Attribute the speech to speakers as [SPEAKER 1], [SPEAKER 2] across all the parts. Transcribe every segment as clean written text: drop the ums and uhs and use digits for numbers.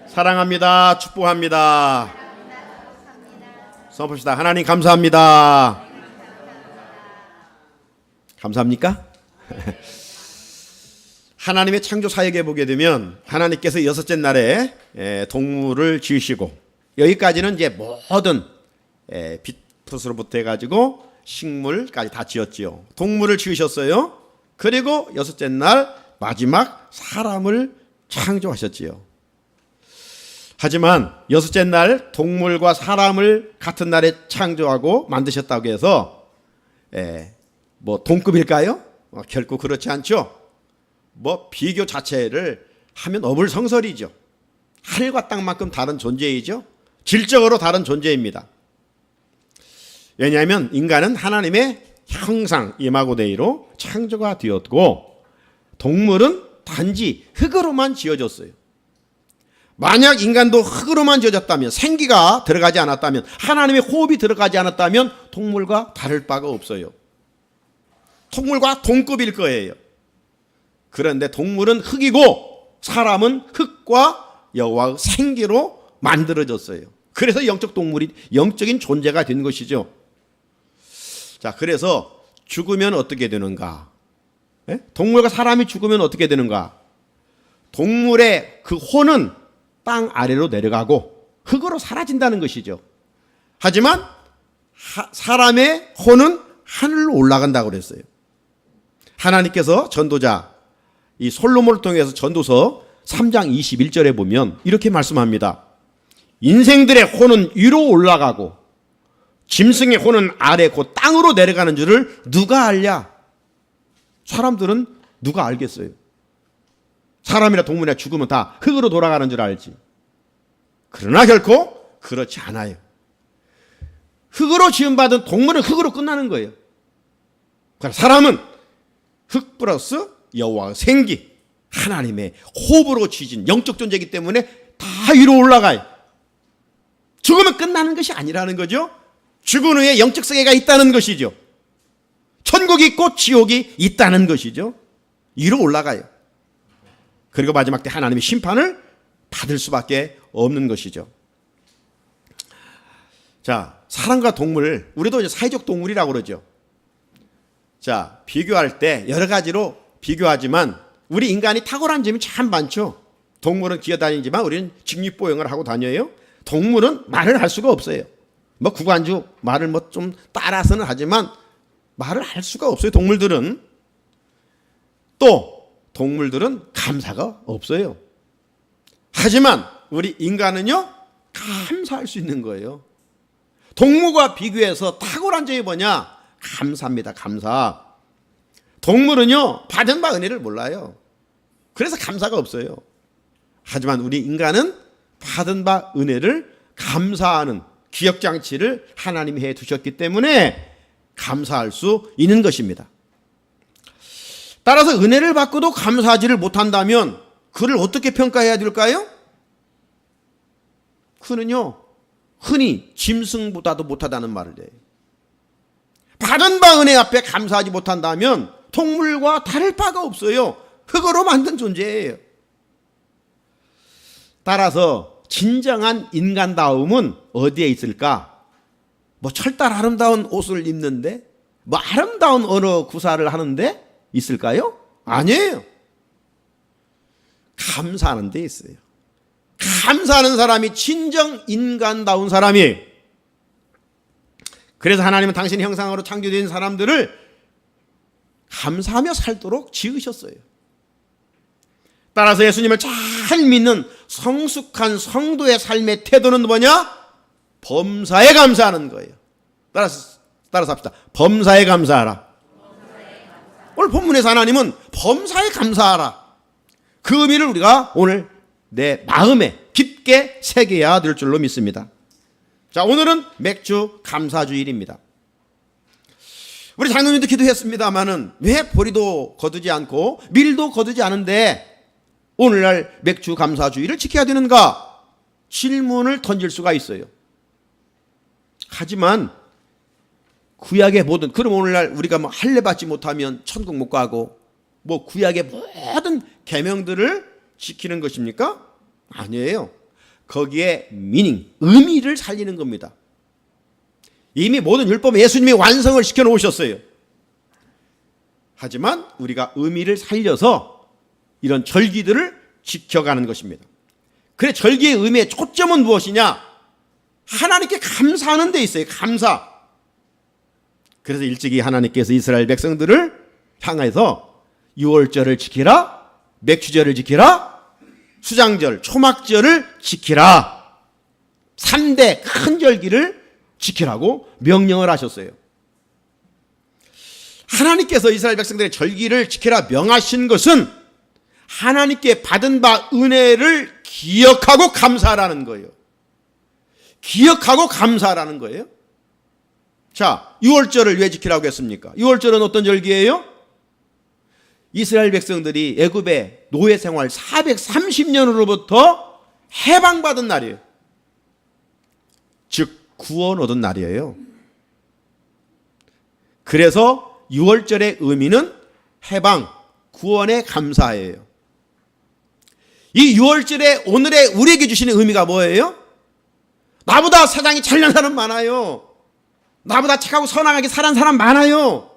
[SPEAKER 1] 사랑합니다. 축복합니다. 써봅시다. 하나님 감사합니다. 감사합니까? 하나님의 창조 사역에 보게 되면 하나님께서 여섯째 날에 동물을 지으시고, 여기까지는 이제 모든 빛으로부터 해가지고 식물까지 다 지었지요. 동물을 지으셨어요. 그리고 여섯째 날 마지막 사람을 창조하셨지요. 하지만 여섯째 날 동물과 사람을 같은 날에 창조하고 만드셨다고 해서 뭐 동급일까요? 결코 그렇지 않죠. 뭐 비교 자체를 하면 어불성설이죠. 하늘과 땅만큼 다른 존재이죠. 질적으로 다른 존재입니다. 왜냐하면 인간은 하나님의 형상 이마고데이로 창조가 되었고, 동물은 단지 흙으로만 지어졌어요. 만약 인간도 흙으로만 지어졌다면, 생기가 들어가지 않았다면, 하나님의 호흡이 들어가지 않았다면 동물과 다를 바가 없어요. 동물과 동급일 거예요. 그런데 동물은 흙이고 사람은 흙과 여호와의 생기로 만들어졌어요. 그래서 영적 동물이 영적인 존재가 된 것이죠. 자, 그래서 죽으면 어떻게 되는가? 동물과 사람이 죽으면 어떻게 되는가? 동물의 그 혼은 땅 아래로 내려가고 흙으로 사라진다는 것이죠. 하지만 사람의 혼은 하늘로 올라간다고 그랬어요. 하나님께서 전도자 이 솔로몬을 통해서 전도서 3장 21절에 보면 이렇게 말씀합니다. 인생들의 혼은 위로 올라가고 짐승의 혼은 아래 곧 땅으로 내려가는 줄을 누가 알랴? 사람들은 누가 알겠어요? 사람이나 동물이나 죽으면 다 흙으로 돌아가는 줄 알지. 그러나 결코 그렇지 않아요. 흙으로 지음받은 동물은 흙으로 끝나는 거예요. 그러나 사람은 흙 플러스 여호와의 생기, 하나님의 호흡으로 지진 영적 존재이기 때문에 다 위로 올라가요. 죽으면 끝나는 것이 아니라는 거죠. 죽은 후에 영적 세계가 있다는 것이죠. 천국이 있고 지옥이 있다는 것이죠. 위로 올라가요. 그리고 마지막 때 하나님의 심판을 받을 수밖에 없는 것이죠. 자, 사람과 동물, 우리도 이제 사회적 동물이라고 그러죠. 자, 비교할 때 여러 가지로 비교하지만 우리 인간이 탁월한 점이 참 많죠. 동물은 기어다니지만 우리는 직립보행을 하고 다녀요. 동물은 말을 할 수가 없어요. 뭐 구간주 말을 뭐 좀 따라서는 하지만 말을 할 수가 없어요. 동물들은. 또 동물들은 감사가 없어요. 하지만 우리 인간은요, 감사할 수 있는 거예요. 동물과 비교해서 탁월한 점이 뭐냐? 감사입니다. 감사. 동물은요, 받은 바 은혜를 몰라요. 그래서 감사가 없어요. 하지만 우리 인간은 받은 바 은혜를 감사하는 기억장치를 하나님이 해 두셨기 때문에 감사할 수 있는 것입니다. 따라서 은혜를 받고도 감사하지를 못한다면 그를 어떻게 평가해야 될까요? 그는요, 흔히 짐승보다도 못하다는 말을 해요. 받은 바 은혜 앞에 감사하지 못한다면 동물과 다를 바가 없어요. 흙으로 만든 존재예요. 따라서 진정한 인간다움은 어디에 있을까? 뭐 철달 아름다운 옷을 입는데, 뭐 아름다운 언어 구사를 하는데 있을까요? 아니에요. 감사하는 데 있어요. 감사하는 사람이 진정 인간다운 사람이에요. 그래서 하나님은 당신의 형상으로 창조된 사람들을 감사하며 살도록 지으셨어요. 따라서 예수님을 잘 믿는 성숙한 성도의 삶의 태도는 뭐냐? 범사에 감사하는 거예요. 따라서 합시다. 범사에 감사하라. 오늘 본문에서 하나님은 범사에 감사하라. 그 의미를 우리가 오늘 내 마음에 깊게 새겨야 될 줄로 믿습니다. 자, 오늘은 맥주 감사주일입니다. 우리 장로님도 기도했습니다마는 왜 보리도 거두지 않고 밀도 거두지 않은데 오늘날 맥주 감사주일을 지켜야 되는가? 질문을 던질 수가 있어요. 하지만 구약의 모든, 그럼 오늘날 우리가 뭐 할례 받지 못하면 천국 못 가고 뭐 구약의 모든 계명들을 지키는 것입니까? 아니에요. 거기에 의미를 살리는 겁니다. 이미 모든 율법에 예수님이 완성을 시켜 놓으셨어요. 하지만 우리가 의미를 살려서 이런 절기들을 지켜가는 것입니다. 그래, 절기의 의미의 초점은 무엇이냐? 하나님께 감사하는 데 있어요. 감사. 그래서 일찍이 하나님께서 이스라엘 백성들을 향해서 유월절을 지키라, 맥주절을 지키라, 수장절, 초막절을 지키라, 3대 큰 절기를 지키라고 명령을 하셨어요. 하나님께서 이스라엘 백성들의 절기를 지키라 명하신 것은 하나님께 받은 바 은혜를 기억하고 감사하라는 거예요. 기억하고 감사하라는 거예요. 자, 유월절을 왜 지키라고 했습니까? 유월절은 어떤 절기예요? 이스라엘 백성들이 애굽의 노예 생활 430년으로부터 해방받은 날이에요. 즉 구원 얻은 날이에요. 그래서 유월절의 의미는 해방, 구원의 감사예요. 이 유월절에 오늘의 우리에게 주시는 의미가 뭐예요? 나보다 세상에 잘난 사람 많아요. 나보다 착하고 선하게 살은 사람 많아요.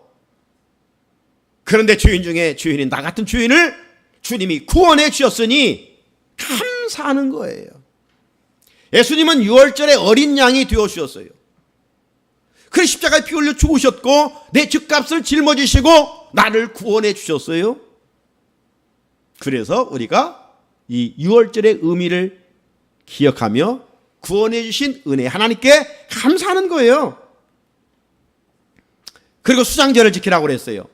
[SPEAKER 1] 그런데 주인 중에 주인이 나 같은 주인을 주님이 구원해 주셨으니 감사하는 거예요. 예수님은 유월절에 어린 양이 되어주셨어요. 그래 십자가에 피 흘려 죽으셨고 내 죗값을 짊어지시고 나를 구원해 주셨어요. 그래서 우리가 이 유월절의 의미를 기억하며 구원해 주신 은혜 하나님께 감사하는 거예요. 그리고 수장절을 지키라고 그랬어요.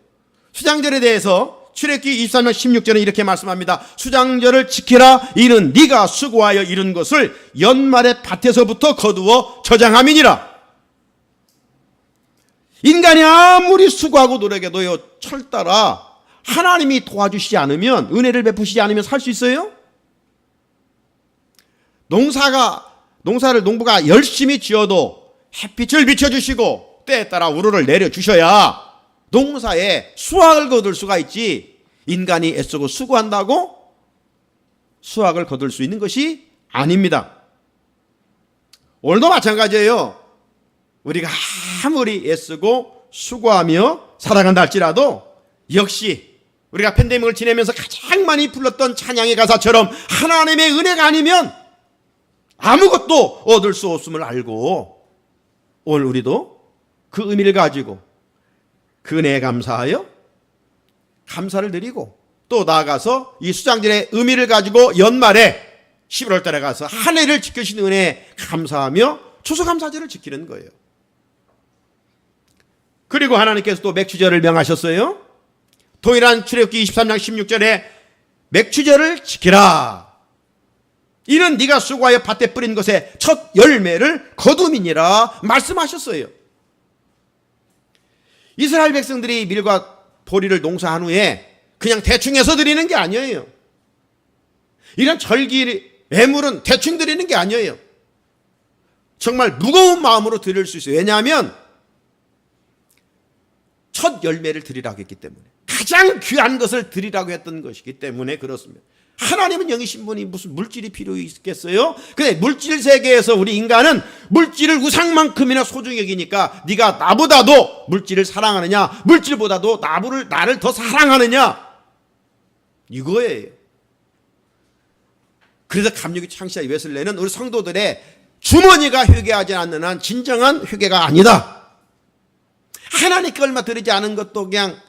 [SPEAKER 1] 수장절에 대해서 출애굽기 23장 16절에 이렇게 말씀합니다. 수장절을 지키라. 이는 네가 수고하여 이룬 것을 연말에 밭에서부터 거두어 저장함이니라. 인간이 아무리 수고하고 노력해도요, 철따라 하나님이 도와주시지 않으면, 은혜를 베푸시지 않으면 살 수 있어요? 농부가 열심히 지어도 햇빛을 비춰주시고 때에 따라 우루를 내려주셔야 농사에 수확을 거둘 수가 있지, 인간이 애쓰고 수고한다고 수확을 거둘 수 있는 것이 아닙니다. 오늘도 마찬가지예요. 우리가 아무리 애쓰고 수고하며 살아간다 할지라도 역시 우리가 팬데믹을 지내면서 가장 많이 불렀던 찬양의 가사처럼 하나님의 은혜가 아니면 아무것도 얻을 수 없음을 알고 오늘 우리도 그 의미를 가지고 그 은혜에 감사하여 감사를 드리고 또 나아가서 이 수장절의 의미를 가지고 연말에 11월 달에 가서 한 해를 지켜주신 은혜에 감사하며 추수감사절을 지키는 거예요. 그리고 하나님께서 또 맥주절을 명하셨어요. 동일한 출애굽기 23장 16절에 맥주절을 지키라. 이는 네가 수고하여 밭에 뿌린 것의 첫 열매를 거둠이니라 말씀하셨어요. 이스라엘 백성들이 밀과 보리를 농사한 후에 그냥 대충 해서 드리는 게 아니에요. 이런 절기 예물은 대충 드리는 게 아니에요. 정말 무거운 마음으로 드릴 수 있어요. 왜냐하면 첫 열매를 드리라고 했기 때문에, 가장 귀한 것을 드리라고 했던 것이기 때문에 그렇습니다. 하나님은 영이신 분이 무슨 물질이 필요 있겠어요? 근데 물질 세계에서 우리 인간은 물질을 우상만큼이나 소중히 여기니까 네가 나보다도 물질을 사랑하느냐, 물질보다도 나를 더 사랑하느냐, 이거예요. 그래서 감리교 창시자 웨슬레는 우리 성도들의 주머니가 회개하지 않는 한 진정한 회개가 아니다. 하나님께 얼마 드리지 않은 것도 그냥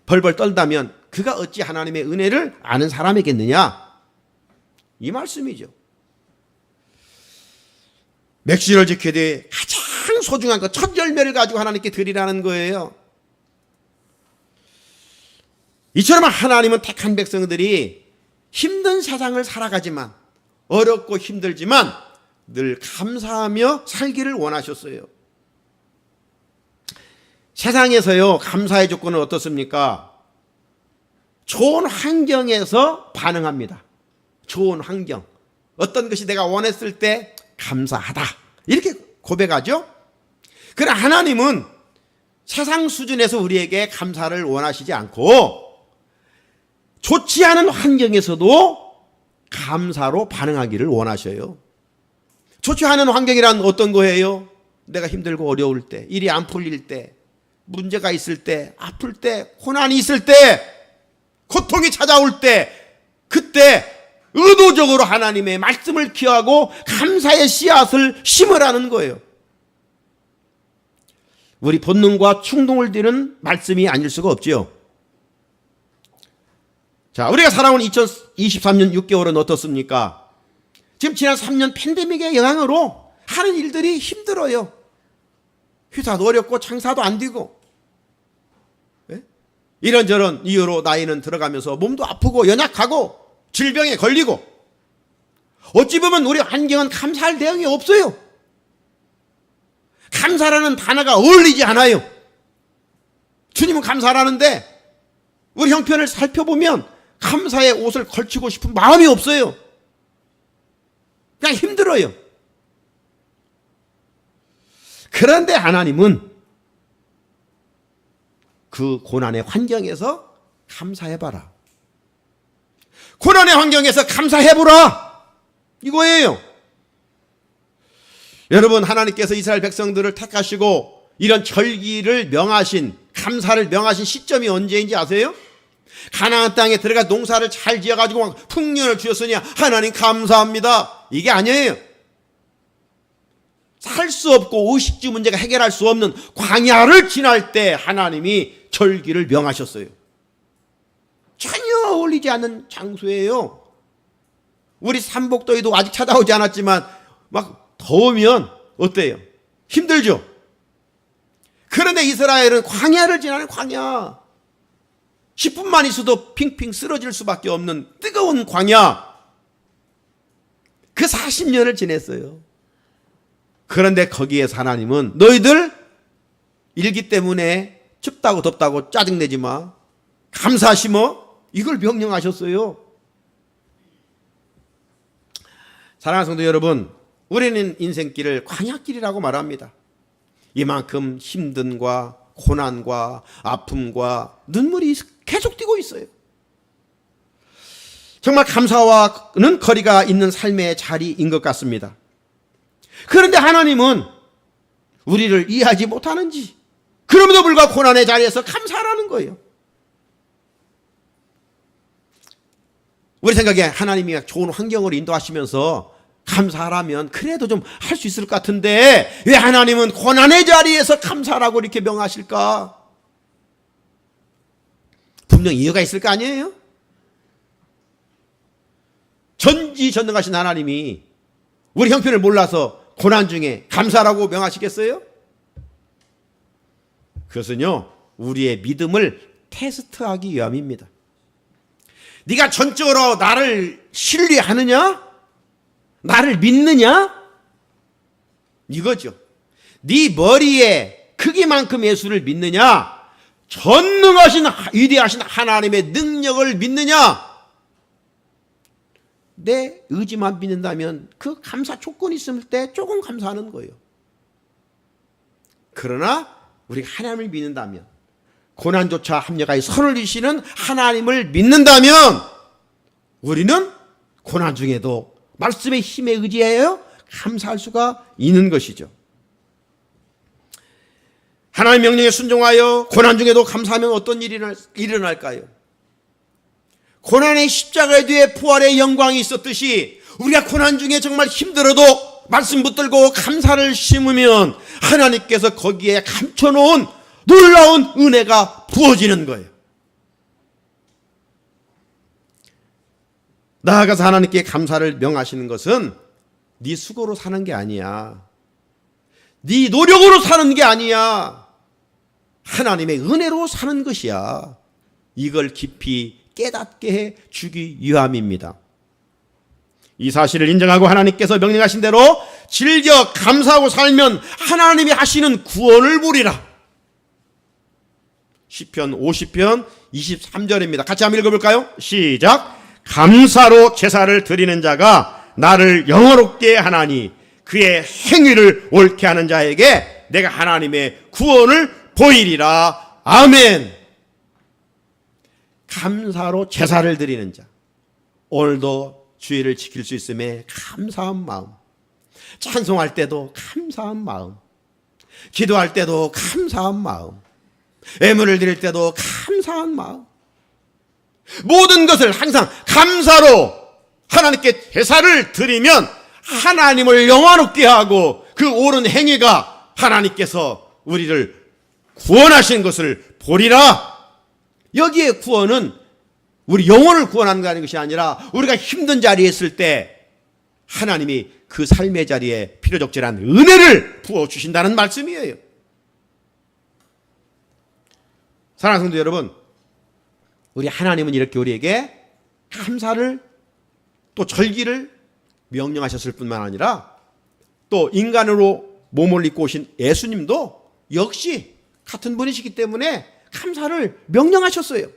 [SPEAKER 1] 벌벌 떨다면 그가 어찌 하나님의 은혜를 아는 사람이겠느냐, 이 말씀이죠. 맥주를 지켜야 돼. 가장 소중한 것, 첫 열매를 가지고 하나님께 드리라는 거예요. 이처럼 하나님은 택한 백성들이 힘든 세상을 살아가지만, 어렵고 힘들지만 늘 감사하며 살기를 원하셨어요. 세상에서요, 감사의 조건은 어떻습니까? 좋은 환경에서 반응합니다. 좋은 환경. 어떤 것이 내가 원했을 때 감사하다, 이렇게 고백하죠. 그러나 하나님은 세상 수준에서 우리에게 감사를 원하시지 않고 좋지 않은 환경에서도 감사로 반응하기를 원하셔요. 좋지 않은 환경이란 어떤 거예요? 내가 힘들고 어려울 때, 일이 안 풀릴 때, 문제가 있을 때, 아플 때, 고난이 있을 때, 고통이 찾아올 때, 그때 의도적으로 하나님의 말씀을 기하고 감사의 씨앗을 심으라는 거예요. 우리 본능과 충동을 띠는 말씀이 아닐 수가 없지요. 자, 우리가 살아온 2023년 6개월은 어떻습니까? 지금 지난 3년 팬데믹의 영향으로 하는 일들이 힘들어요. 회사도 어렵고 장사도 안 되고, 예? 이런저런 이유로 나이는 들어가면서 몸도 아프고 연약하고 질병에 걸리고, 어찌 보면 우리 환경은 감사할 대응이 없어요. 감사라는 단어가 어울리지 않아요. 주님은 감사라는데 우리 형편을 살펴보면 감사의 옷을 걸치고 싶은 마음이 없어요. 그냥 힘들어요. 그런데 하나님은 그 고난의 환경에서 감사해봐라. 고난의 환경에서 감사해보라. 이거예요. 여러분, 하나님께서 이스라엘 백성들을 택하시고 이런 절기를 명하신, 감사를 명하신 시점이 언제인지 아세요? 가나안 땅에 들어가 농사를 잘 지어가지고 막 풍년을 주셨으니 하나님 감사합니다. 이게 아니에요. 살 수 없고 의식주 문제가 해결할 수 없는 광야를 지날 때 하나님이 절기를 명하셨어요. 전혀 어울리지 않는 장소예요. 우리 삼복더위도 아직 찾아오지 않았지만 막 더우면 어때요? 힘들죠? 그런데 이스라엘은 광야를 지나는 광야, 10분만 있어도 핑핑 쓰러질 수밖에 없는 뜨거운 광야, 그 40년을 지냈어요. 그런데 거기에서 하나님은 너희들 일기 때문에 춥다고 덥다고 짜증내지 마, 감사 심어, 이걸 명령하셨어요. 사랑하는 성도 여러분, 우리는 인생길을 광야길이라고 말합니다. 이만큼 힘든과 고난과 아픔과 눈물이 계속 뛰고 있어요. 정말 감사와는 거리가 있는 삶의 자리인 것 같습니다. 그런데 하나님은 우리를 이해하지 못하는지 그럼에도 불구하고 고난의 자리에서 감사하라는 거예요. 우리 생각에 하나님이 좋은 환경으로 인도하시면서 감사하라면 그래도 좀 할 수 있을 것 같은데 왜 하나님은 고난의 자리에서 감사라고 이렇게 명하실까? 분명 이유가 있을 거 아니에요? 전지전능하신 하나님이 우리 형편을 몰라서 고난 중에 감사라고 명하시겠어요? 그것은요, 우리의 믿음을 테스트하기 위함입니다. 네가 전적으로 나를 신뢰하느냐? 나를 믿느냐? 이거죠. 네 머리에 크기만큼 예수를 믿느냐? 전능하신 위대하신 하나님의 능력을 믿느냐? 내 의지만 믿는다면 그 감사 조건이 있을 때 조금 감사하는 거예요. 그러나 우리가 하나님을 믿는다면, 고난조차 합력하여 선을 이시는 하나님을 믿는다면 우리는 고난 중에도 말씀의 힘에 의지하여 감사할 수가 있는 것이죠. 하나님의 명령에 순종하여 고난 중에도 감사하면 어떤 일이 일어날까요? 고난의 십자가 뒤에 부활의 영광이 있었듯이 우리가 고난 중에 정말 힘들어도 말씀 붙들고 감사를 심으면 하나님께서 거기에 감춰놓은 놀라운 은혜가 부어지는 거예요. 나아가서 하나님께 감사를 명하시는 것은 네 수고로 사는 게 아니야. 네 노력으로 사는 게 아니야. 하나님의 은혜로 사는 것이야. 이걸 깊이 깨닫게 해 주기 위함입니다. 이 사실을 인정하고 하나님께서 명령하신 대로 즐겨 감사하고 살면 하나님이 하시는 구원을 보리라. 시편 50편 23절입니다. 같이 한번 읽어볼까요? 시작. 감사로 제사를 드리는 자가 나를 영화롭게 하나니 그의 행위를 옳게 하는 자에게 내가 하나님의 구원을 보이리라. 아멘. 감사로 제사를 드리는 자. 오늘도 주의를 지킬 수 있음에 감사한 마음, 찬송할 때도 감사한 마음, 기도할 때도 감사한 마음, 예물을 드릴 때도 감사한 마음, 모든 것을 항상 감사로 하나님께 제사를 드리면 하나님을 영화롭게 하고 그 옳은 행위가 하나님께서 우리를 구원하신 것을 보리라. 여기에 구원은 우리 영혼을 구원하는 것이 아니라 우리가 힘든 자리에 있을 때 하나님이 그 삶의 자리에 필요적절한 은혜를 부어주신다는 말씀이에요. 사랑하는 성도 여러분, 우리 하나님은 이렇게 우리에게 감사를 또 절기를 명령하셨을 뿐만 아니라 또 인간으로 몸을 입고 오신 예수님도 역시 같은 분이시기 때문에 감사를 명령하셨어요.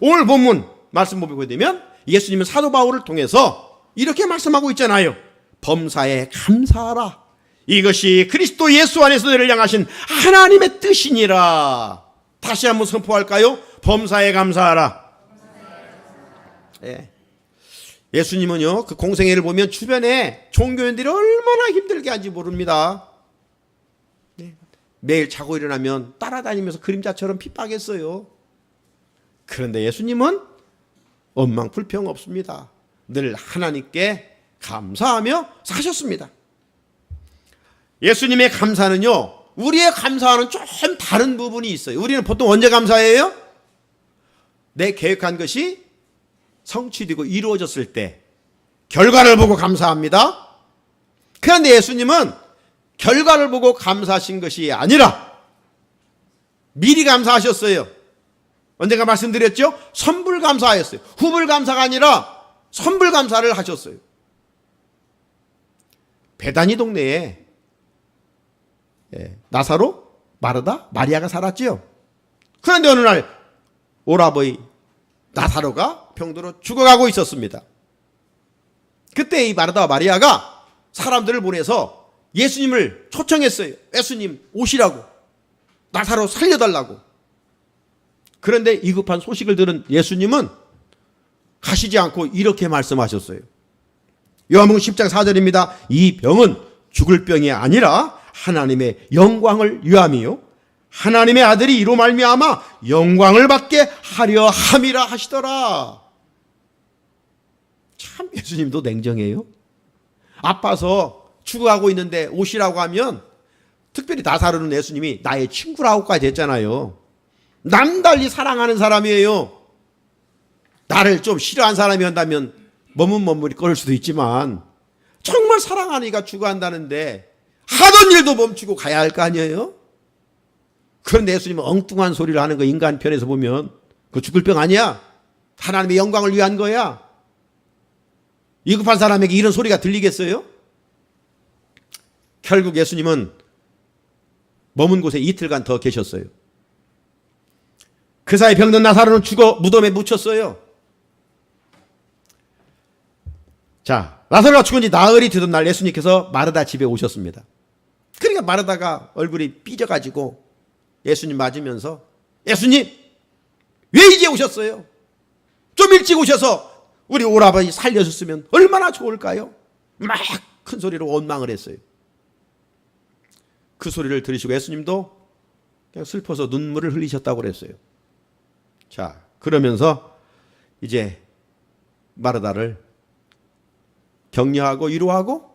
[SPEAKER 1] 오늘 본문 말씀 보게 되면 예수님은 사도 바울을 통해서 이렇게 말씀하고 있잖아요. 범사에 감사하라. 이것이 그리스도 예수 안에서 너희를 향하신 하나님의 뜻이니라. 다시 한번 선포할까요? 범사에 감사하라. 예. 예수님은요, 그 공생애를 보면 주변에 종교인들이 얼마나 힘들게 한지 모릅니다. 네. 매일 자고 일어나면 따라다니면서 그림자처럼 핍박했어요. 그런데 예수님은 원망불평 없습니다. 늘 하나님께 감사하며 사셨습니다. 예수님의 감사는요, 우리의 감사와는 좀 다른 부분이 있어요. 우리는 보통 언제 감사해요? 내 계획한 것이 성취되고 이루어졌을 때 결과를 보고 감사합니다. 그런데 예수님은 결과를 보고 감사하신 것이 아니라 미리 감사하셨어요. 언젠가 말씀드렸죠? 선불 감사하였어요. 후불 감사가 아니라 선불 감사를 하셨어요. 베다니 동네에 나사로, 마르다, 마리아가 살았지요. 그런데 어느 날 오라버니 나사로가 병들어 죽어가고 있었습니다. 그때 이 마르다와 마리아가 사람들을 보내서 예수님을 초청했어요. 예수님 오시라고, 나사로 살려달라고. 그런데 이 급한 소식을 들은 예수님은 가시지 않고 이렇게 말씀하셨어요. 요한복음 10장 4절입니다. 이 병은 죽을 병이 아니라 하나님의 영광을 위함이요 하나님의 아들이 이로 말미암아 영광을 받게 하려 함이라 하시더라. 참 예수님도 냉정해요. 아파서 죽어가고 있는데 오시라고 하면, 특별히 나사로는 예수님이 나의 친구라고까지 했잖아요. 남달리 사랑하는 사람이에요. 나를 좀 싫어하는 사람이었다면 머뭇머뭇 거릴 수도 있지만 정말 사랑하니까 죽어간다는데 하던 일도 멈추고 가야 할 거 아니에요? 그런데 예수님은 엉뚱한 소리를 하는 거, 인간 편에서 보면 그 죽을 병 아니야. 하나님의 영광을 위한 거야. 위급한 사람에게 이런 소리가 들리겠어요? 결국 예수님은 머문 곳에 이틀간 더 계셨어요. 그 사이 병든 나사로는 죽어 무덤에 묻혔어요. 자, 나사로가 죽은 지 나흘이 되던 날 예수님께서 마르다 집에 오셨습니다. 그러니까 마르다가 얼굴이 삐져가지고 예수님 맞으면서, 예수님 왜 이제 오셨어요? 좀 일찍 오셔서 우리 오라버니 살려줬으면 얼마나 좋을까요? 막 큰 소리로 원망을 했어요. 그 소리를 들으시고 예수님도 그냥 슬퍼서 눈물을 흘리셨다고 그랬어요. 자, 그러면서 이제 마르다를 격려하고 위로하고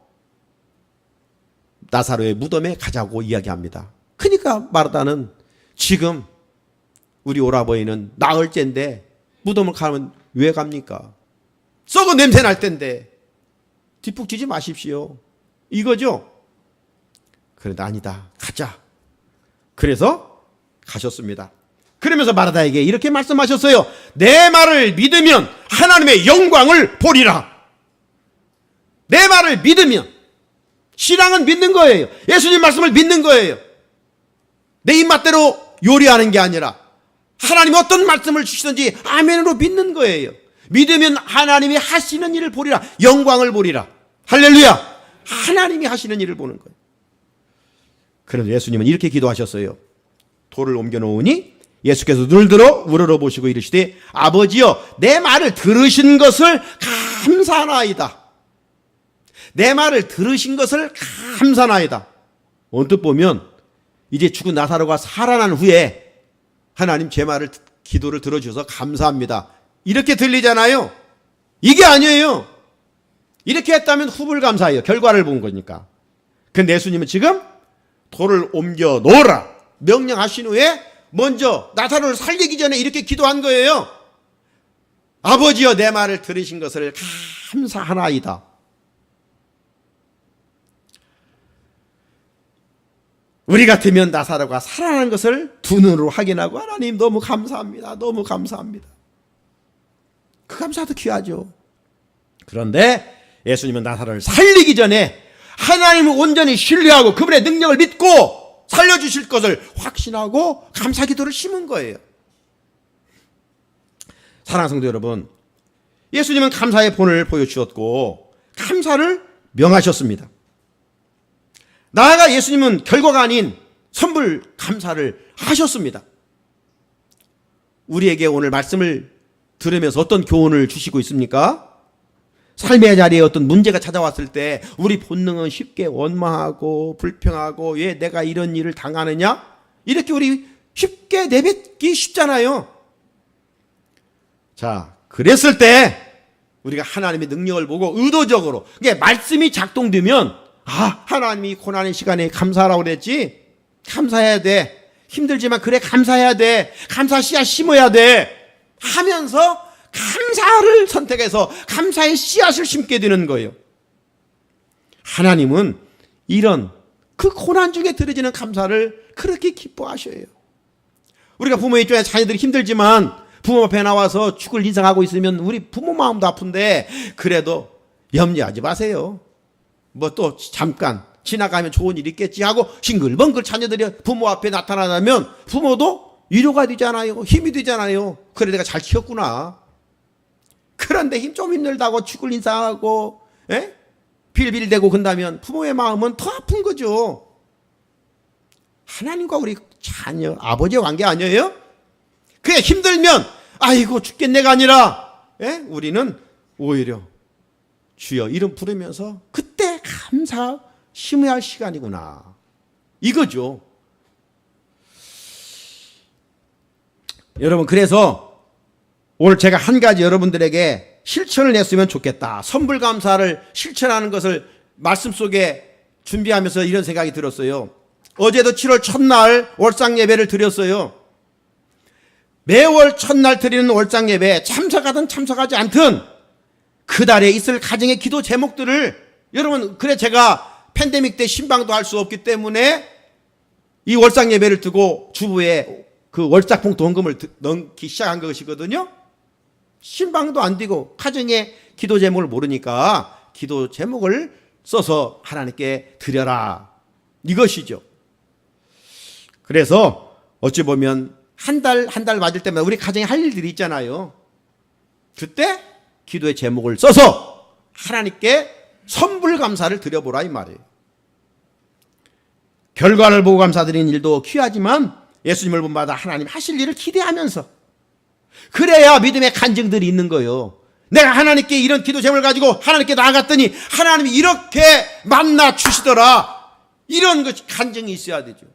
[SPEAKER 1] 나사로의 무덤에 가자고 이야기합니다. 그러니까 마르다는 지금 우리 오라버니는 나흘째인데 무덤을 가면 왜 갑니까? 썩은 냄새 날 텐데 뒷북지지 마십시오. 이거죠? 그런데 아니다. 가자. 그래서 가셨습니다. 그러면서 마르다에게 이렇게 말씀하셨어요. 내 말을 믿으면 하나님의 영광을 보리라. 내 말을 믿으면, 신앙은 믿는 거예요. 예수님 말씀을 믿는 거예요. 내 입맛대로 요리하는 게 아니라 하나님이 어떤 말씀을 주시든지 아멘으로 믿는 거예요. 믿으면 하나님이 하시는 일을 보리라. 영광을 보리라. 할렐루야. 하나님이 하시는 일을 보는 거예요. 그런데 예수님은 이렇게 기도하셨어요. 돌을 옮겨 놓으니 예수께서 눈을 들어 우러러보시고 이르시되 아버지여 내 말을 들으신 것을 감사하나이다. 내 말을 들으신 것을 감사하나이다. 언뜻 보면 이제 죽은 나사로가 살아난 후에 하나님 제 말을 기도를 들어주셔서 감사합니다. 이렇게 들리잖아요. 이게 아니에요. 이렇게 했다면 후불감사예요. 결과를 본 거니까. 근데 예수님은 지금 돌을 옮겨 놓으라 명령하신 후에 먼저 나사로를 살리기 전에 이렇게 기도한 거예요. 아버지여 내 말을 들으신 것을 감사하나이다. 우리 같으면 나사로가 살아난 것을 두 눈으로 확인하고 하나님 너무 감사합니다. 너무 감사합니다. 그 감사도 귀하죠. 그런데 예수님은 나사로를 살리기 전에 하나님을 온전히 신뢰하고 그분의 능력을 믿고 살려주실 것을 확신하고 감사기도를 심은 거예요. 사랑하는 성도 여러분, 예수님은 감사의 본을 보여주셨고 감사를 명하셨습니다. 나아가 예수님은 결과가 아닌 선불 감사를 하셨습니다. 우리에게 오늘 말씀을 들으면서 어떤 교훈을 주시고 있습니까? 삶의 자리에 어떤 문제가 찾아왔을 때 우리 본능은 쉽게 원망하고 불평하고 왜 내가 이런 일을 당하느냐? 이렇게 우리 쉽게 내뱉기 쉽잖아요. 자, 그랬을 때 우리가 하나님의 능력을 보고 의도적으로 이게 말씀이 작동되면 하나님이 고난의 시간에 감사하라고 그랬지? 감사해야 돼. 힘들지만 그래 감사해야 돼. 감사 씨앗 심어야 돼. 하면서 감사를 선택해서 감사의 씨앗을 심게 되는 거예요. 하나님은 이런 그 고난 중에 드려지는 감사를 그렇게 기뻐하셔요. 우리가 부모 입장에 자녀들이 힘들지만 부모 앞에 나와서 죽을 인상하고 있으면 우리 부모 마음도 아픈데 그래도 염려하지 마세요. 뭐 또 잠깐 지나가면 좋은 일 있겠지 하고 싱글벙글 자녀들이 부모 앞에 나타나면 부모도 위로가 되잖아요. 힘이 되잖아요. 그래 내가 잘 키웠구나. 그런데 좀 힘들다고 죽을 인상하고 빌빌대고 그런다면 부모의 마음은 더 아픈 거죠. 하나님과 우리 자녀 아버지의 관계 아니에요? 그게 힘들면 아이고 죽겠네가 아니라 우리는 오히려 주여 이름 부르면서 그때 감사 심어야 할 시간이구나 이거죠. 여러분 그래서 오늘 제가 한 가지 여러분들에게 실천을 했으면 좋겠다. 선불감사를 실천하는 것을 말씀 속에 준비하면서 이런 생각이 들었어요. 어제도 7월 첫날 월상 예배를 드렸어요. 매월 첫날 드리는 월상 예배에 참석하든 참석하지 않든 그달에 있을 가정의 기도 제목들을 여러분 그래 제가 팬데믹 때 신방도 할 수 없기 때문에 이 월상 예배를 두고 주부에 그 월삭봉투 헌금을 넣기 시작한 것이거든요. 신방도 안 되고 가정의 기도 제목을 모르니까 기도 제목을 써서 하나님께 드려라 이것이죠. 그래서 어찌 보면 한 달 맞을 때마다 우리 가정에 할 일들이 있잖아요. 그때 기도의 제목을 써서 하나님께 선불감사를 드려보라 이 말이에요. 결과를 보고 감사드리는 일도 귀하지만 예수님을 본받아 하나님 하실 일을 기대하면서 그래야 믿음의 간증들이 있는 거예요. 내가 하나님께 이런 기도 제목을 가지고 하나님께 나아갔더니 하나님이 이렇게 만나 주시더라. 이런 것이 간증이 있어야 되죠.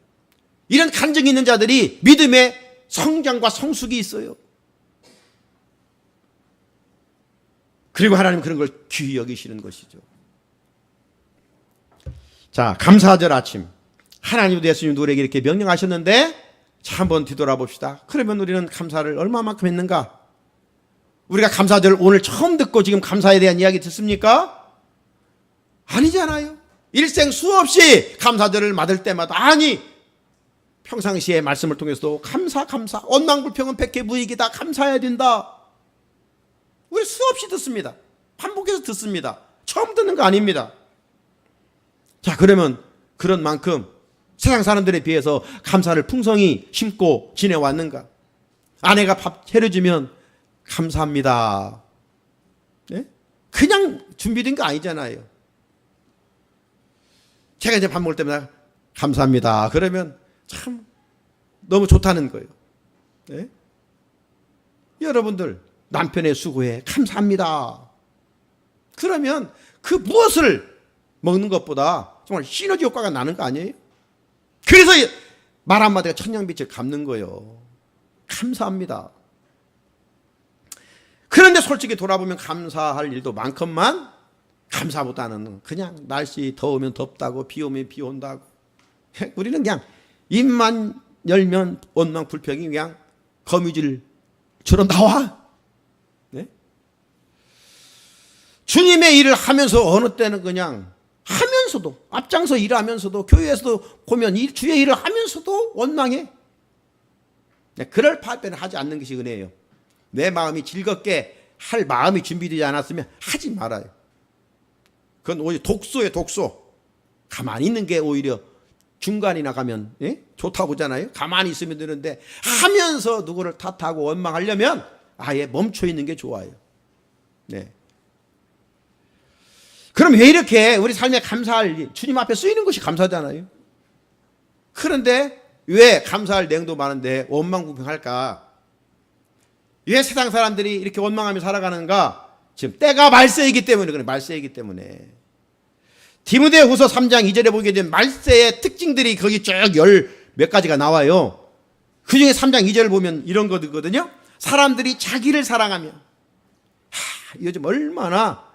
[SPEAKER 1] 이런 간증이 있는 자들이 믿음의 성장과 성숙이 있어요. 그리고 하나님은 그런 걸 귀히 여기시는 것이죠. 자, 감사절 아침. 하나님도 예수님도 우리에게 이렇게 명령하셨는데 자, 한번 뒤돌아봅시다. 그러면 우리는 감사를 얼마만큼 했는가? 우리가 감사절 오늘 처음 듣고 지금 감사에 대한 이야기 듣습니까? 아니잖아요. 일생 수없이 감사절을 맞을 때마다 평상시에 말씀을 통해서도 감사 원망불평은 백해무익이다. 감사해야 된다. 우리 수없이 듣습니다. 반복해서 듣습니다. 처음 듣는 거 아닙니다. 자, 그러면 그런 만큼 세상 사람들에 비해서 감사를 풍성히 심고 지내왔는가? 아내가 밥 차려주면 감사합니다. 네? 그냥 준비된 거 아니잖아요. 제가 이제 밥 먹을 때마다 감사합니다. 그러면 참 너무 좋다는 거예요. 예? 여러분들 남편의 수고에 감사합니다. 그러면 그 무엇을 먹는 것보다 정말 시너지 효과가 나는 거 아니에요? 그래서 말 한마디가 천냥빛을 갚는 거예요. 감사합니다. 그런데 솔직히 돌아보면 감사할 일도 많건만 감사보다는 그냥 날씨 더우면 덥다고 비 오면 비 온다고 우리는 그냥 입만 열면 원망 불평이 그냥 거미줄처럼 나와. 네? 주님의 일을 하면서 어느 때는 그냥 하면서도 앞장서 일하면서도 교회에서도 보면 주의 일을 하면서도 원망해. 그럴 바에는 하지 않는 것이 은혜예요. 내 마음이 즐겁게 할 마음이 준비되지 않았으면 하지 말아요. 그건 오히려 독소예요, 독소. 가만히 있는 게 오히려 중간이나 가면 좋다고 보잖아요. 가만히 있으면 되는데 하면서 누구를 탓하고 원망하려면 아예 멈춰 있는 게 좋아요. 네. 그럼 왜 이렇게 우리 삶에 감사할 주님 앞에 쓰이는 것이 감사잖아요. 그런데 왜 감사할 내용도 많은데 원망불평할까? 왜 세상 사람들이 이렇게 원망하며 살아가는가? 지금 때가 말세이기 때문에 그래. 말세이기 때문에. 디모데후서 3장 2절에 보게 되면 말세의 특징들이 거기 쭉 몇 가지가 나와요. 그 중에 3장 2절을 보면 이런 거거든요. 사람들이 자기를 사랑하며 요즘 얼마나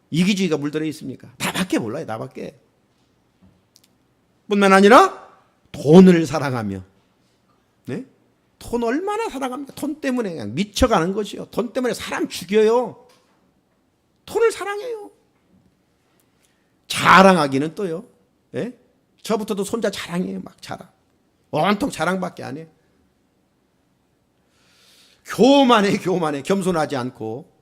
[SPEAKER 1] 이기주의가 물들어 있습니까? 나밖에 몰라요. 나밖에. 뿐만 아니라 돈을 사랑하며 네? 돈 얼마나 사랑합니까? 돈 때문에 그냥 미쳐가는 것이요. 돈 때문에 사람 죽여요. 돈을 사랑해요. 자랑하기는 또요. 예? 저부터도 손자 자랑해요. 막 자랑. 온통 자랑밖에 안 해요. 교만해. 겸손하지 않고.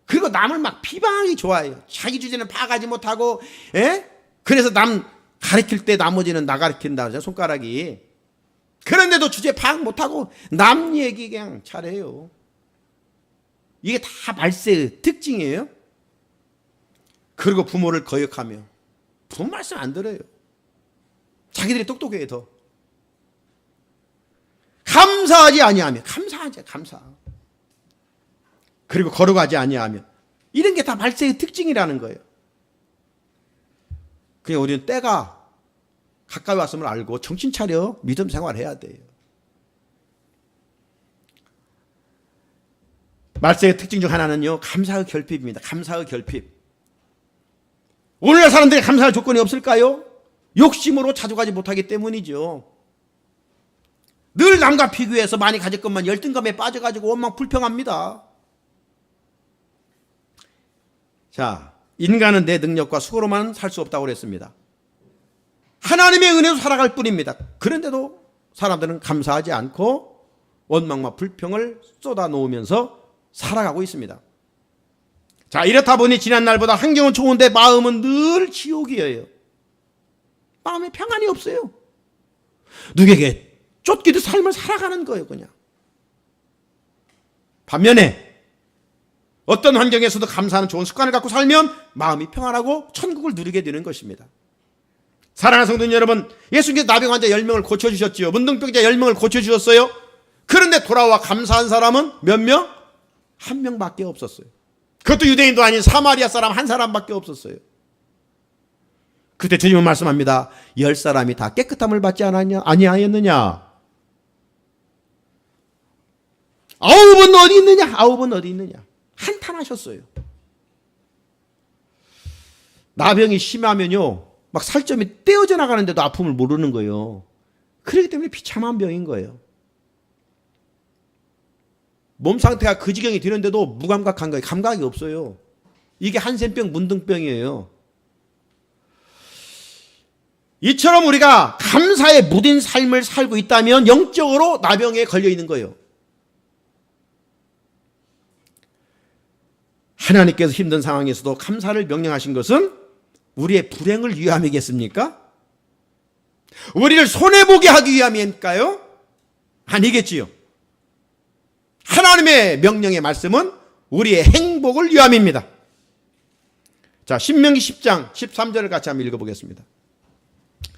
[SPEAKER 1] 그리고 남을 막 비방하기 좋아해요. 자기 주제는 파악하지 못하고, 예? 그래서 남 가르칠 때 나머지는 나 가르친다. 손가락이. 그런데도 주제 파악 못하고 남 얘기 그냥 잘해요. 이게 다 말세의 특징이에요. 그리고 부모를 거역하며 부모 말씀 안 들어요. 자기들이 똑똑해요. 더 감사하지 아니하며 감사. 그리고 거룩하지 아니하며 이런 게 다 말세의 특징이라는 거예요. 그냥 우리는 때가 가까이 왔음을 알고 정신 차려 믿음 생활해야 돼요. 말세의 특징 중 하나는요. 감사의 결핍입니다. 감사의 결핍. 오늘날 사람들이 감사할 조건이 없을까요? 욕심으로 자족하지 못하기 때문이죠. 늘 남과 비교해서 많이 가질 것만 열등감에 빠져가지고 원망 불평합니다. 자, 인간은 내 능력과 수고로만 살 수 없다고 그랬습니다. 하나님의 은혜로 살아갈 뿐입니다. 그런데도 사람들은 감사하지 않고 원망과 불평을 쏟아놓으면서 살아가고 있습니다. 자, 이렇다 보니 지난날보다 환경은 좋은데 마음은 늘 지옥이에요. 마음에 평안이 없어요. 누구에게 쫓기듯 삶을 살아가는 거예요, 그냥. 반면에 어떤 환경에서도 감사하는 좋은 습관을 갖고 살면 마음이 평안하고 천국을 누리게 되는 것입니다. 사랑하는 성도님 여러분, 예수님께서 나병 환자 10명을 고쳐주셨지요. 문둥병자 10명을 고쳐주셨어요. 그런데 돌아와 감사한 사람은 몇 명? 1명밖에 없었어요. 그것도 유대인도 아닌 사마리아 사람 한 사람밖에 없었어요. 그때 주님은 말씀합니다. 10사람이 다 깨끗함을 받지 아니하였느냐? 9은 어디 있느냐? 9은 어디 있느냐? 한탄하셨어요. 나병이 심하면요, 막 살점이 떼어져 나가는데도 아픔을 모르는 거예요. 그렇기 때문에 비참한 병인 거예요. 몸 상태가 그 지경이 되는데도 무감각한 거예요. 감각이 없어요. 이게 한센병, 문둥병이에요. 이처럼 우리가 감사에 무딘 삶을 살고 있다면 영적으로 나병에 걸려 있는 거예요. 하나님께서 힘든 상황에서도 감사를 명령하신 것은 우리의 불행을 위함이겠습니까? 우리를 손해보게 하기 위함일까요? 아니겠지요. 하나님의 명령의 말씀은 우리의 행복을 위함입니다. 자, 신명기 10장 13절을 같이 한번 읽어보겠습니다.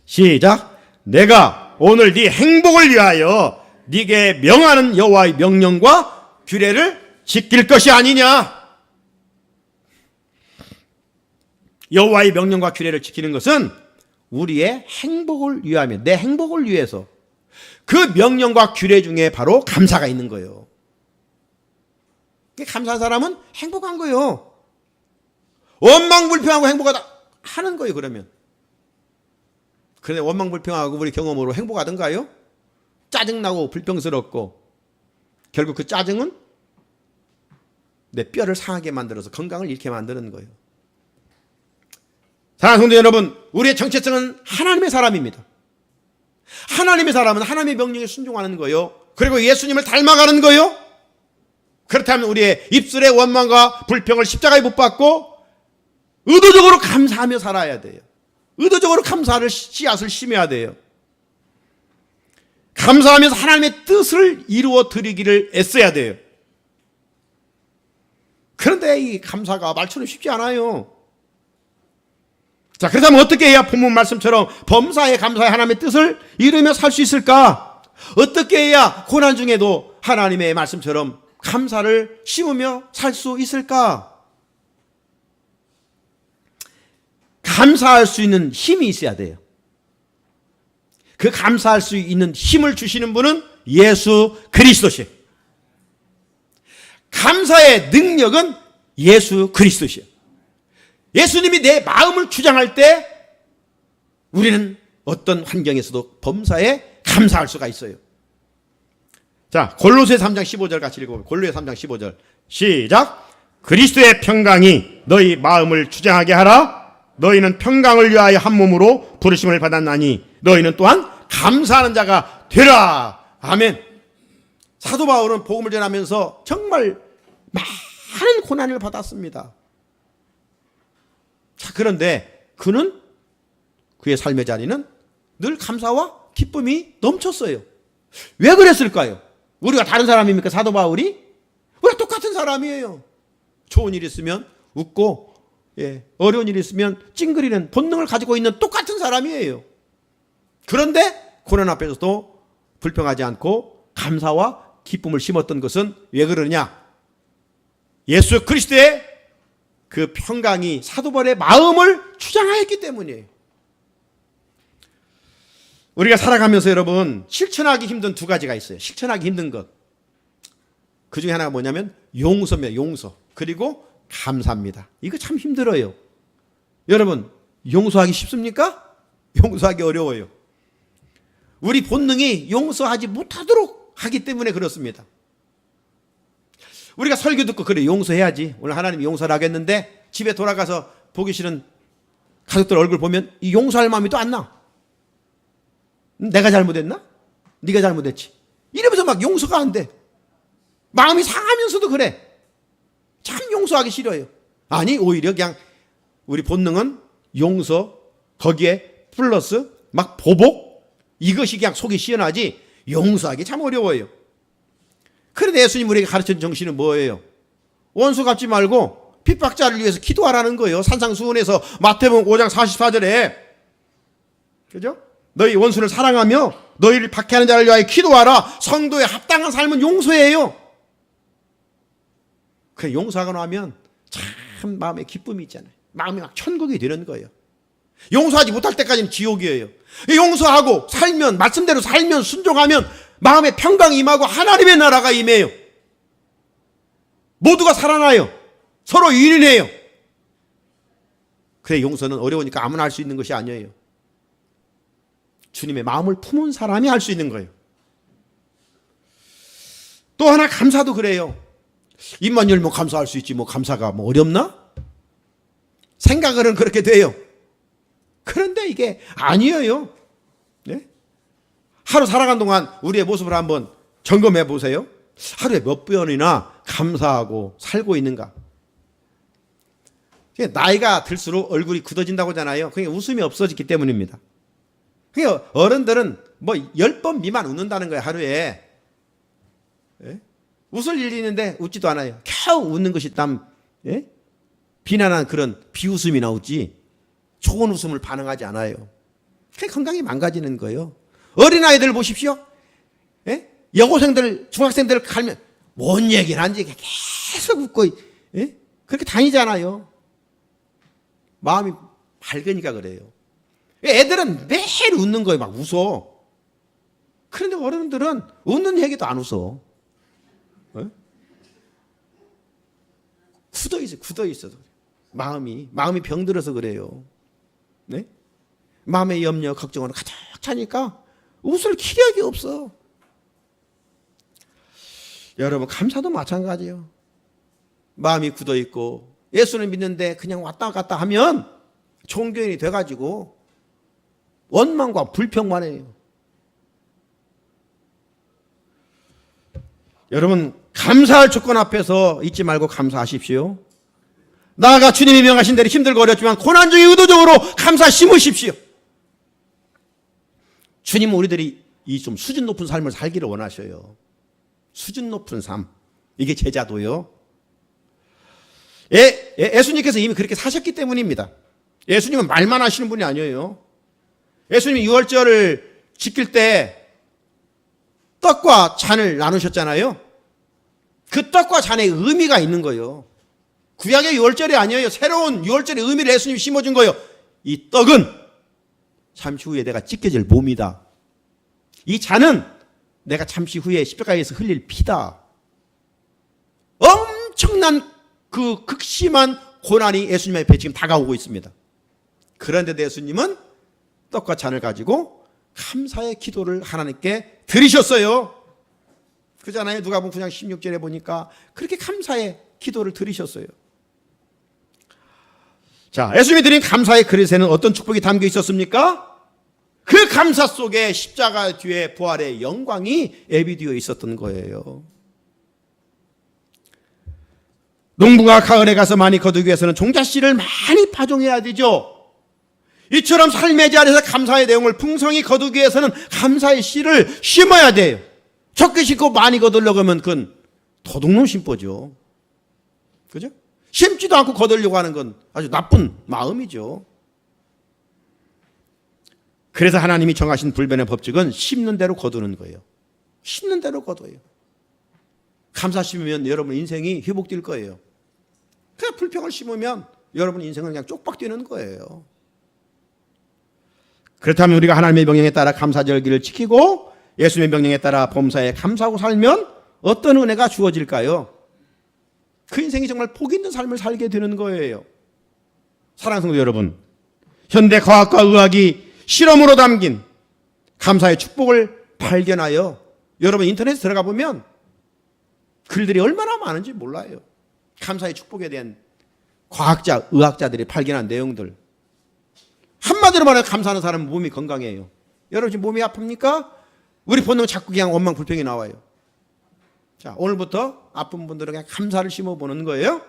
[SPEAKER 1] 시작. 내가 오늘 네 행복을 위하여 네게 명하는 여호와의 명령과 규례를 지킬 것이 아니냐. 여호와의 명령과 규례를 지키는 것은 우리의 행복을 위하며, 내 행복을 위해서, 그 명령과 규례 중에 바로 감사가 있는 거예요. 감사한 사람은 행복한 거예요. 원망불평하고 행복하다 하는 거예요. 그러면 그런데 원망불평하고 우리 경험으로 행복하던가요? 짜증나고 불평스럽고 결국 그 짜증은 내 뼈를 상하게 만들어서 건강을 잃게 만드는 거예요. 사랑하는 성도 여러분, 우리의 정체성은 하나님의 사람입니다. 하나님의 사람은 하나님의 명령에 순종하는 거예요. 그리고 예수님을 닮아가는 거예요. 그렇다면 우리의 입술의 원망과 불평을 십자가에 못 박고 의도적으로 감사하며 살아야 돼요. 의도적으로 감사를 씨앗을 심어야 돼요. 감사하면서 하나님의 뜻을 이루어 드리기를 애써야 돼요. 그런데 이 감사가 말처럼 쉽지 않아요. 자, 그렇다면 어떻게 해야 본문 말씀처럼 범사에 감사해 하나님의 뜻을 이루며 살 수 있을까? 어떻게 해야 고난 중에도 하나님의 말씀처럼 감사를 심으며 살 수 있을까? 감사할 수 있는 힘이 있어야 돼요. 그 감사할 수 있는 힘을 주시는 분은 예수 그리스도시에요. 감사의 능력은 예수 그리스도시에요. 예수님이 내 마음을 주장할 때 우리는 어떤 환경에서도 범사에 감사할 수가 있어요. 자, 골로새 3장 15절 같이 읽어보면, 골로새 3장 15절 시작. 그리스도의 평강이 너희 마음을 주장하게 하라. 너희는 평강을 위하여 한 몸으로 부르심을 받았나니 너희는 또한 감사하는 자가 되라. 아멘. 사도 바울은 복음을 전하면서 정말 많은 고난을 받았습니다. 자, 그런데 그는, 그의 삶의 자리는 늘 감사와 기쁨이 넘쳤어요. 왜 그랬을까요? 우리가 다른 사람입니까? 사도 바울이? 우리가 똑같은 사람이에요. 좋은 일 있으면 웃고, 어려운 일 있으면 찡그리는 본능을 가지고 있는 똑같은 사람이에요. 그런데 고난 앞에서도 불평하지 않고 감사와 기쁨을 심었던 것은 왜 그러냐? 예수 그리스도의 그 평강이 사도 바울의 마음을 주장하였기 때문이에요. 우리가 살아가면서 여러분 실천하기 힘든 두 가지가 있어요. 실천하기 힘든 것. 그 중에 하나가 뭐냐면 용서입니다. 용서. 그리고 감사합니다. 이거 참 힘들어요. 여러분, 용서하기 쉽습니까? 용서하기 어려워요. 우리 본능이 용서하지 못하도록 하기 때문에 그렇습니다. 우리가 설교 듣고 그래, 용서해야지. 오늘 하나님이 용서를 하겠는데 집에 돌아가서 보기 싫은 가족들 얼굴 보면 이 용서할 마음이 또 안 나. 내가 잘못했나? 네가 잘못했지. 이러면서 막 용서가 안 돼. 마음이 상하면서도 그래. 참 용서하기 싫어요. 아니, 오히려 그냥 우리 본능은 용서, 거기에 플러스 막 보복, 이것이 그냥 속이 시원하지 용서하기 참 어려워요. 그런데 예수님 우리에게 가르친 정신은 뭐예요? 원수 갚지 말고 핍박자를 위해서 기도하라는 거예요. 산상수훈에서 마태복음 5장 44절에, 그죠? 너희 원수를 사랑하며 너희를 박해하는 자를 위하여 기도하라. 성도의 합당한 삶은 용서예요. 그 용서하고 나면 참 마음에 기쁨이 있잖아요. 마음이 막 천국이 되는 거예요. 용서하지 못할 때까지는 지옥이에요. 용서하고 살면, 말씀대로 살면, 순종하면 마음에 평강이 임하고 하나님의 나라가 임해요. 모두가 살아나요. 서로 유인해요. 그래, 용서는 어려우니까 아무나 할 수 있는 것이 아니에요. 주님의 마음을 품은 사람이 할 수 있는 거예요. 또 하나, 감사도 그래요. 입만 열면 감사할 수 있지 뭐 감사가 뭐 어렵나? 생각은 그렇게 돼요. 그런데 이게 아니에요. 네? 하루 살아간 동안 우리의 모습을 한번 점검해 보세요. 하루에 몇 번이나 감사하고 살고 있는가? 나이가 들수록 얼굴이 굳어진다고 하잖아요. 그게 웃음이 없어지기 때문입니다. 그러니까 어른들은 뭐 10번 미만 웃는다는 거예요, 하루에. 예? 웃을 일이 있는데 웃지도 않아요. 겨우 웃는 것이 비난한 그런 비웃음이 나오지 좋은 웃음을 반응하지 않아요. 그게 건강이 망가지는 거예요. 어린아이들 보십시오. 예? 여고생들, 중학생들 갈면 뭔 얘기를 하는지 계속 웃고, 예? 그렇게 다니잖아요. 마음이 밝으니까 그래요. 애들은 매일 웃는 거예요. 막 웃어. 그런데 어른들은 웃는 얘기도 안 웃어. 어? 굳어 있어. 마음이 병들어서 그래요. 네? 마음의 염려, 걱정으로 가득 차니까 웃을 기력이 없어. 여러분, 감사도 마찬가지예요. 마음이 굳어 있고 예수를 믿는데 그냥 왔다 갔다 하면 종교인이 돼가지고 원망과 불평만 해요. 여러분, 감사할 조건 앞에서 잊지 말고 감사하십시오. 나아가 주님이 명하신 대로 힘들고 어렵지만 고난 중에 의도적으로 감사 심으십시오. 주님은 우리들이 이 좀 수준 높은 삶을 살기를 원하셔요. 수준 높은 삶. 이게 제자도요. 예수님께서 이미 그렇게 사셨기 때문입니다. 예수님은 말만 하시는 분이 아니에요. 예수님이 유월절을 지킬 때 떡과 잔을 나누셨잖아요. 그 떡과 잔에 의미가 있는 거예요. 구약의 유월절이 아니에요. 새로운 유월절의 의미를 예수님이 심어준 거예요. 이 떡은 잠시 후에 내가 찢겨질 몸이다. 이 잔은 내가 잠시 후에 십자가에서 흘릴 피다. 엄청난 그 극심한 고난이 예수님 앞에 지금 다가오고 있습니다. 그런데도 예수님은 떡과 잔을 가지고 감사의 기도를 하나님께 드리셨어요. 그잖아요. 누가복음 9장 16절에 보니까 그렇게 감사의 기도를 드리셨어요. 자, 예수님이 드린 감사의 그릇에는 어떤 축복이 담겨 있었습니까? 그 감사 속에 십자가 뒤에 부활의 영광이 예비되어 있었던 거예요. 농부가 가을에 가서 많이 거두기 위해서는 종자씨를 많이 파종해야 되죠. 이처럼 삶의 자리에서 감사의 내용을 풍성히 거두기 위해서는 감사의 씨를 심어야 돼요. 적게 심고 많이 거두려고 하면 그건 도둑놈 심보죠. 그죠? 심지도 않고 거두려고 하는 건 아주 나쁜 마음이죠. 그래서 하나님이 정하신 불변의 법칙은 심는 대로 거두는 거예요. 심는 대로 거둬요. 감사 심으면 여러분 인생이 회복될 거예요. 그냥 불평을 심으면 여러분 인생은 그냥 쪽박 뛰는 거예요. 그렇다면 우리가 하나님의 명령에 따라 감사절기를 지키고 예수님의 명령에 따라 범사에 감사하고 살면 어떤 은혜가 주어질까요? 그 인생이 정말 복 있는 삶을 살게 되는 거예요. 사랑하는 성도 여러분, 현대 과학과 의학이 실험으로 담긴 감사의 축복을 발견하여 여러분 인터넷에 들어가 보면 글들이 얼마나 많은지 몰라요. 감사의 축복에 대한 과학자, 의학자들이 발견한 내용들. 한마디로 말하면 감사하는 사람은 몸이 건강해요. 여러분 지금 몸이 아픕니까? 우리 본능 자꾸 그냥 원망 불평이 나와요. 자, 오늘부터 아픈 분들은 그냥 감사를 심어보는 거예요.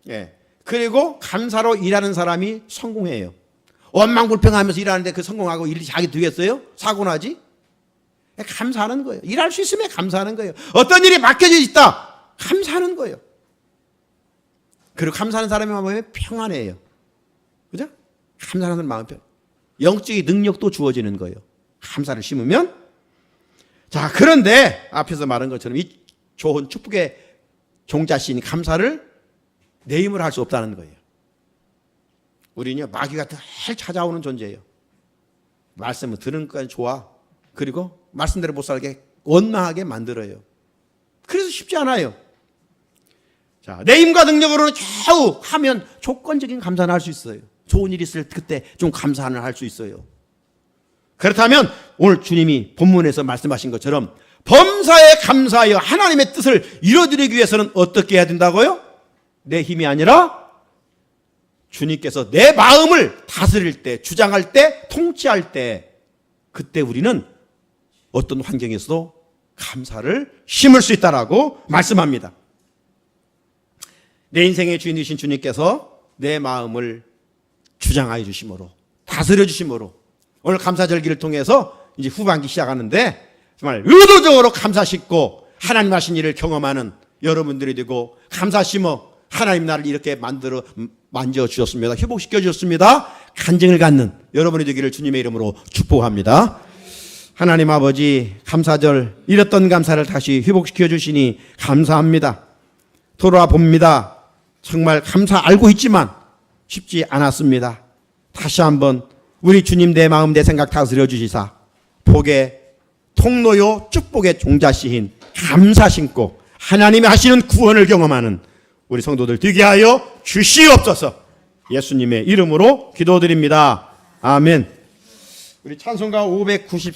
[SPEAKER 1] 예. 그리고 감사로 일하는 사람이 성공해요. 원망 불평하면서 일하는데 그 성공하고 일이 자기 되겠어요? 사고 나지? 감사하는 거예요. 일할 수 있으면 감사하는 거예요. 어떤 일이 맡겨져 있다. 감사하는 거예요. 그리고 감사하는 사람의 마음이 평안해요. 그죠? 감사하는 사람의 마음이 평안. 영적인 능력도 주어지는 거예요. 감사를 심으면. 자, 그런데 앞에서 말한 것처럼 이 좋은 축복의 종자신 감사를 내 힘으로 할 수 없다는 거예요. 우리는요, 마귀가 늘 찾아오는 존재예요. 말씀을 들은 것까지 좋아. 그리고 말씀대로 못 살게 원망하게 만들어요. 그래서 쉽지 않아요. 자, 내 힘과 능력으로는 겨우 하면 조건적인 감사는 할 수 있어요. 좋은 일이 있을 그때 좀 감사는 할 수 있어요. 그렇다면 오늘 주님이 본문에서 말씀하신 것처럼 범사에 감사하여 하나님의 뜻을 이루어드리기 위해서는 어떻게 해야 된다고요? 내 힘이 아니라 주님께서 내 마음을 다스릴 때, 주장할 때, 통치할 때, 그때 우리는 어떤 환경에서도 감사를 심을 수 있다라고 말씀합니다. 내 인생의 주인이신 주님께서 내 마음을 주장하여 주심으로, 다스려 주심으로 오늘 감사절기를 통해서 이제 후반기 시작하는데 정말 의도적으로 감사 심고 하나님 하신 일을 경험하는 여러분들이 되고 감사 심어 하나님 나를 이렇게 만져주셨습니다. 회복시켜 주셨습니다. 간증을 갖는 여러분이 되기를 주님의 이름으로 축복합니다. 하나님 아버지, 감사절 잃었던 감사를 다시 회복시켜 주시니 감사합니다. 돌아와 봅니다. 정말 감사 알고 있지만 쉽지 않았습니다. 다시 한번 우리 주님 내 마음 내 생각 다스려 주시사 복의 통로요 축복의 종자시인 감사 신고 하나님이 하시는 구원을 경험하는 우리 성도들 되게 하여 주시옵소서. 예수님의 이름으로 기도드립니다. 아멘. 우리 찬송가 593